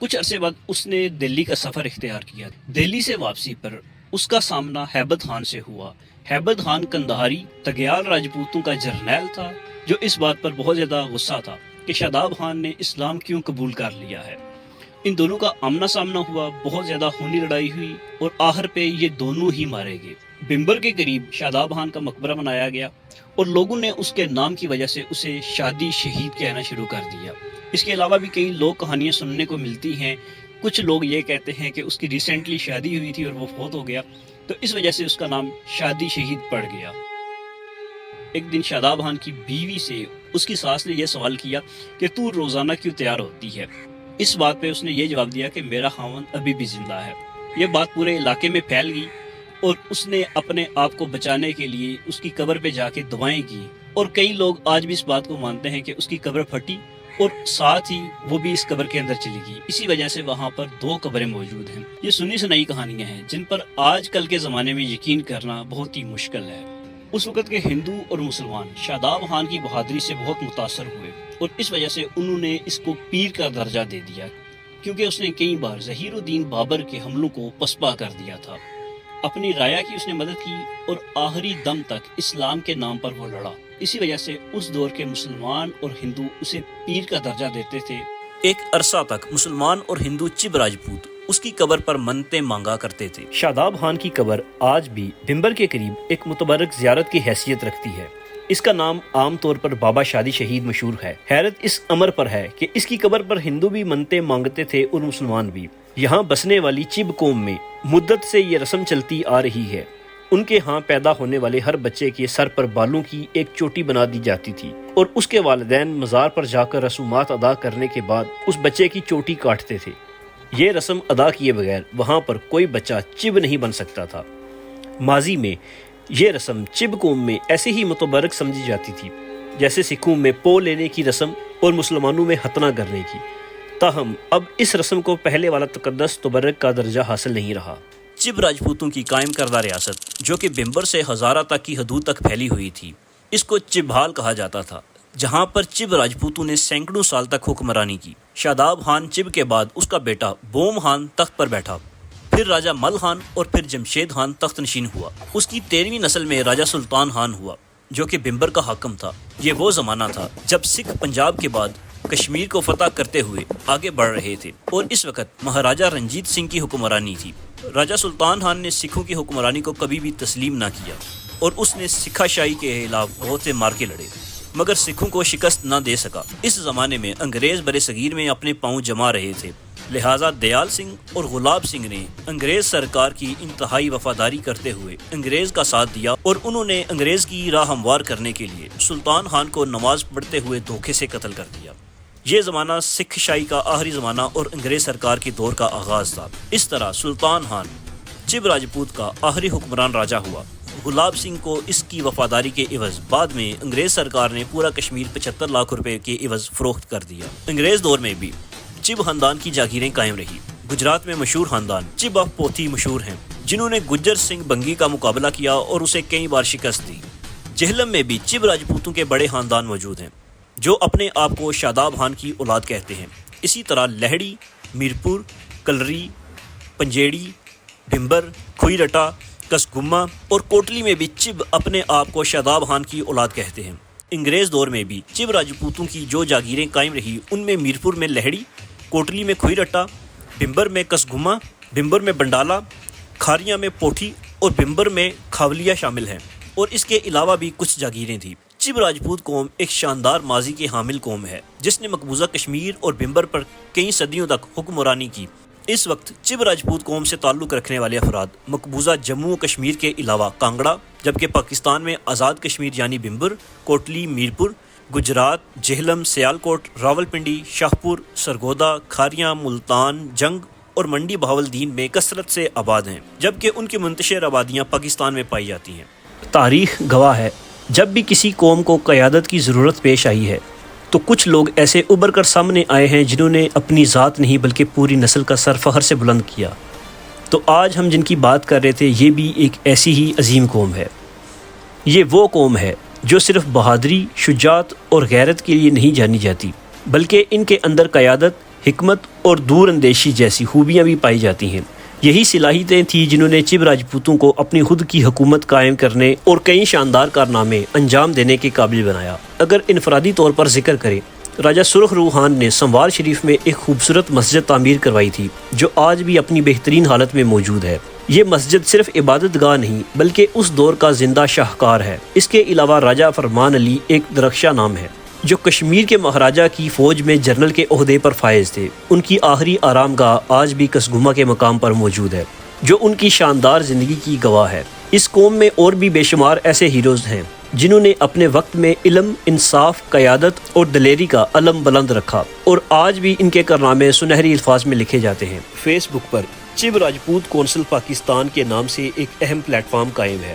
کچھ عرصے بعد اس نے دلی کا سفر اختیار کیا۔ دلی سے واپسی پر اس کا سامنا ہیبت خان سے ہوا۔ ہیبت خان کندہاری تغیال راجپوتوں کا جرنیل تھا، جو اس بات پر بہت زیادہ غصہ تھا کہ شاداب خان نے اسلام کیوں قبول کر لیا ہے۔ ان دونوں کا آمنا سامنا ہوا، بہت زیادہ خونی لڑائی ہوئی اور آخر پہ یہ دونوں ہی مارے گئے۔ بمبر کے قریب شاداب خان کا مقبرہ بنایا گیا اور لوگوں نے اس کے نام کی وجہ سے اسے شادی شہید کہنا شروع کر دیا۔ اس کے علاوہ بھی کئی لوگ کہانیاں سننے کو ملتی ہیں۔ کچھ لوگ یہ کہتے ہیں کہ اس کی ریسنٹلی شادی ہوئی تھی اور وہ فوت ہو گیا، تو اس وجہ سے اس کا نام شادی شہید پڑ گیا۔ ایک دن شاداب خان کی بیوی سے اس کی ساس نے یہ سوال کیا کہ تو روزانہ کیوں تیار ہوتی ہے؟ اس بات پہ اس نے یہ جواب دیا کہ میرا خاوند ابھی بھی زندہ ہے۔ یہ بات پورے علاقے میں پھیل گئی اور اس نے اپنے آپ کو بچانے کے لیے اس کی قبر پہ جا کے دعائیں کی، اور کئی لوگ آج بھی اس بات کو مانتے ہیں کہ اس کی قبر پھٹی اور ساتھ ہی وہ بھی اس قبر کے اندر چلی گئی۔ اسی وجہ سے وہاں پر 2 قبریں موجود ہیں۔ یہ سنی سنائی کہانیاں ہیں جن پر آج کل کے زمانے میں یقین کرنا بہت ہی مشکل ہے۔ اس وقت کے ہندو اور مسلمان شاداب خان کی بہادری سے بہت متاثر ہوئے اور اس وجہ سے انہوں نے اس کو پیر کا درجہ دے دیا، کیونکہ اس نے کئی بار ظہیر الدین بابر کے حملوں کو پسپا کر دیا تھا۔ اپنی رایا کی اس نے مدد کی اور آخری دم تک اسلام کے نام پر وہ لڑا۔ اسی وجہ سے اس دور کے مسلمان اور ہندو اسے پیر کا درجہ دیتے تھے۔ ایک عرصہ تک مسلمان اور ہندو چب راجپوت اس کی قبر پر منتیں مانگا کرتے تھے۔ شاداب خان کی قبر آج بھی بمبر کے قریب ایک متبرک زیارت کی حیثیت رکھتی ہے۔ اس کا نام عام طور پر بابا شادی شہید مشہور ہے۔ حیرت اس امر پر ہے کہ اس کی قبر پر ہندو بھی منتیں مانگتے تھے اور مسلمان بھی۔ یہاں بسنے والی چب قوم میں مدت سے یہ رسم چلتی آ رہی ہے۔ ان کے ہاں پیدا ہونے والے ہر بچے کے سر پر بالوں کی ایک چوٹی بنا دی جاتی تھی اور اس کے والدین مزار پر جا کر رسومات ادا کرنے کے بعد اس بچے کی چوٹی کاٹتے تھے۔ یہ رسم ادا کیے بغیر وہاں پر کوئی بچہ چب نہیں بن سکتا تھا۔ ماضی میں یہ رسم چب قوم میں ایسے ہی متبرک سمجھی جاتی تھی جیسے سکھوں میں پو لینے کی رسم اور مسلمانوں میں ختنہ کرنے کی۔ تاہم اب اس رسم کو پہلے والا تقدس تبرک کا درجہ حاصل نہیں رہا۔ چب راجپوتوں کی قائم کردہ ریاست جو کہ بمبر سے ہزارہ تک کی حدود تک پھیلی ہوئی تھی، اس کو چبہال کہا جاتا تھا، جہاں پر چب راجپوتوں نے سینکڑوں سال تک حکمرانی کی۔ شاداب خان چب کے بعد اس کا بیٹا بوم خان تخت پر بیٹھا، پھر راجہ مل خان اور پھر جمشید خان تخت نشین ہوا۔ اس کی 13ویں نسل میں راجہ سلطان خان ہوا جو کہ بمبر کا حاکم تھا۔ یہ وہ زمانہ تھا جب سکھ پنجاب کے بعد کشمیر کو فتح کرتے ہوئے آگے بڑھ رہے تھے اور اس وقت مہاراجہ رنجیت سنگھ کی حکمرانی تھی۔ راجہ سلطان خان نے سکھوں کی حکمرانی کو کبھی بھی تسلیم نہ کیا اور اس نے سکھا شاہی کے خلاف بہت سے مارکے لڑے، مگر سکھوں کو شکست نہ دے سکا۔ اس زمانے میں انگریز برِ صغیر میں اپنے پاؤں جما رہے تھے، لہٰذا دیال سنگھ اور غلاب سنگھ نے انگریز سرکار کی انتہائی وفاداری کرتے ہوئے انگریز کا ساتھ دیا اور انہوں نے انگریز کی راہ ہموار کرنے کے لیے سلطان خان کو نماز پڑھتے ہوئے دھوکے سے قتل کر دیا۔ یہ زمانہ سکھ شاہی کا آخری زمانہ اور انگریز سرکار کے دور کا آغاز تھا۔ اس طرح سلطان خان چب راجپوت کا آخری حکمران راجہ ہوا۔ غلاب سنگھ کو اس کی وفاداری کے عوض بعد میں انگریز سرکار نے پورا کشمیر 75 لاکھ روپے کے عوض فروخت کر دیا۔ انگریز دور میں بھی چب خاندان کی جاگیریں قائم رہی۔ گجرات میں مشہور خاندان چب آف پوتھی مشہور ہیں، جنہوں نے گجر سنگھ بنگی کا مقابلہ کیا اور اسے کئی بار شکست دی۔ جہلم میں بھی چب راجپوتوں کے بڑے خاندان موجود ہیں جو اپنے آپ کو شاداب خان کی اولاد کہتے ہیں۔ اسی طرح لہڑی، میرپور، کلری، پنجیڑی، بھمبر، کھوئی رٹا، کسگما اور کوٹلی میں بھی چب اپنے آپ کو شاداب خان کی اولاد کہتے ہیں۔ انگریز دور میں بھی چب راجپوتوں کی جو جاگیریں قائم رہی ان میں میرپور میں لہڑی، کوٹلی میں کھوئی رٹا، بھمبر میں کسگما، بھمبر میں بنڈالا، کھاریاں میں پوٹھی اور بھمبر میں کھاولیا شامل ہیں، اور اس کے علاوہ بھی کچھ جاگیریں تھیں۔ چب راجپوت قوم ایک شاندار ماضی کے حامل قوم ہے جس نے مقبوضہ کشمیر اور بمبر پر کئی صدیوں تک حکمرانی کی۔ اس وقت چب راجپوت قوم سے تعلق رکھنے والے افراد مقبوضہ جموں و کشمیر کے علاوہ کانگڑا، جبکہ پاکستان میں آزاد کشمیر یعنی بمبر، کوٹلی، میرپور، گجرات، جہلم، سیالکوٹ، راولپنڈی، شاہپور، سرگودا، کھاریاں، ملتان، جنگ اور منڈی بہاولدین میں کثرت سے آباد ہیں، جبکہ ان کی منتشر آبادیاں پاکستان میں پائی جاتی ہیں۔ تاریخ گواہ ہے جب بھی کسی قوم کو قیادت کی ضرورت پیش آئی ہے تو کچھ لوگ ایسے ابھر کر سامنے آئے ہیں جنہوں نے اپنی ذات نہیں بلکہ پوری نسل کا سر فخر سے بلند کیا۔ تو آج ہم جن کی بات کر رہے تھے یہ بھی ایک ایسی ہی عظیم قوم ہے۔ یہ وہ قوم ہے جو صرف بہادری، شجاعت اور غیرت کے لیے نہیں جانی جاتی، بلکہ ان کے اندر قیادت، حکمت اور دور اندیشی جیسی خوبیاں بھی پائی جاتی ہیں۔ یہی صلاحیتیں تھیں جنہوں نے چب راجپوتوں کو اپنی خود کی حکومت قائم کرنے اور کئی شاندار کارنامے انجام دینے کے قابل بنایا۔ اگر انفرادی طور پر ذکر کریں، راجہ سرخ روح خان نے سموار شریف میں ایک خوبصورت مسجد تعمیر کروائی تھی جو آج بھی اپنی بہترین حالت میں موجود ہے۔ یہ مسجد صرف عبادت گاہ نہیں بلکہ اس دور کا زندہ شاہکار ہے۔ اس کے علاوہ راجہ فرمان علی ایک درخشاں نام ہے جو کشمیر کے مہاراجہ کی فوج میں جنرل کے عہدے پر فائز تھے۔ ان کی آخری آرام گاہ آج بھی کسگمہ کے مقام پر موجود ہے جو ان کی شاندار زندگی کی گواہ ہے۔ اس قوم میں اور بھی بے شمار ایسے ہیروز ہیں جنہوں نے اپنے وقت میں علم، انصاف، قیادت اور دلیری کا علم بلند رکھا اور آج بھی ان کے کارنامے سنہری الفاظ میں لکھے جاتے ہیں۔ فیس بک پر چب راجپوت کونسل پاکستان کے نام سے ایک اہم پلیٹ فارم قائم ہے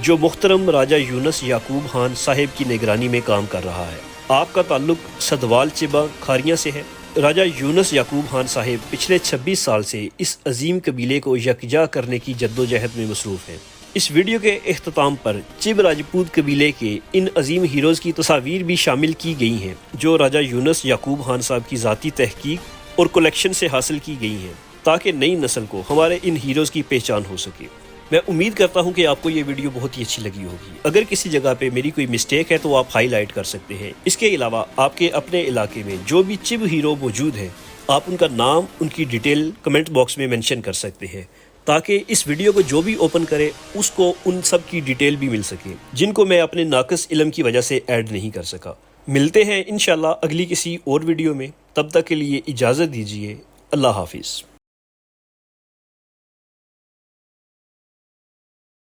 جو محترم راجہ یونس یعقوب خان صاحب کی نگرانی میں کام کر رہا ہے۔ آپ کا تعلق سدوال چبہ کھاریاں سے ہے۔ راجہ یونس یعقوب خان صاحب پچھلے 26 سال سے اس عظیم قبیلے کو یکجا کرنے کی جدوجہد میں مصروف ہیں۔ اس ویڈیو کے اختتام پر چب راجپوت قبیلے کے ان عظیم ہیروز کی تصاویر بھی شامل کی گئی ہیں جو راجہ یونس یعقوب خان صاحب کی ذاتی تحقیق اور کلیکشن سے حاصل کی گئی ہیں تاکہ نئی نسل کو ہمارے ان ہیروز کی پہچان ہو سکے۔ میں امید کرتا ہوں کہ آپ کو یہ ویڈیو بہت ہی اچھی لگی ہوگی۔ اگر کسی جگہ پہ میری کوئی مسٹیک ہے تو آپ ہائی لائٹ کر سکتے ہیں۔ اس کے علاوہ آپ کے اپنے علاقے میں جو بھی چب ہیرو موجود ہیں آپ ان کا نام، ان کی ڈیٹیل کمنٹ باکس میں مینشن کر سکتے ہیں تاکہ اس ویڈیو کو جو بھی اوپن کرے اس کو ان سب کی ڈیٹیل بھی مل سکے جن کو میں اپنے ناقص علم کی وجہ سے ایڈ نہیں کر سکا۔ ملتے ہیں انشاءاللہ اگلی کسی اور ویڈیو میں، تب تک کے لیے اجازت دیجیے۔ اللہ حافظ۔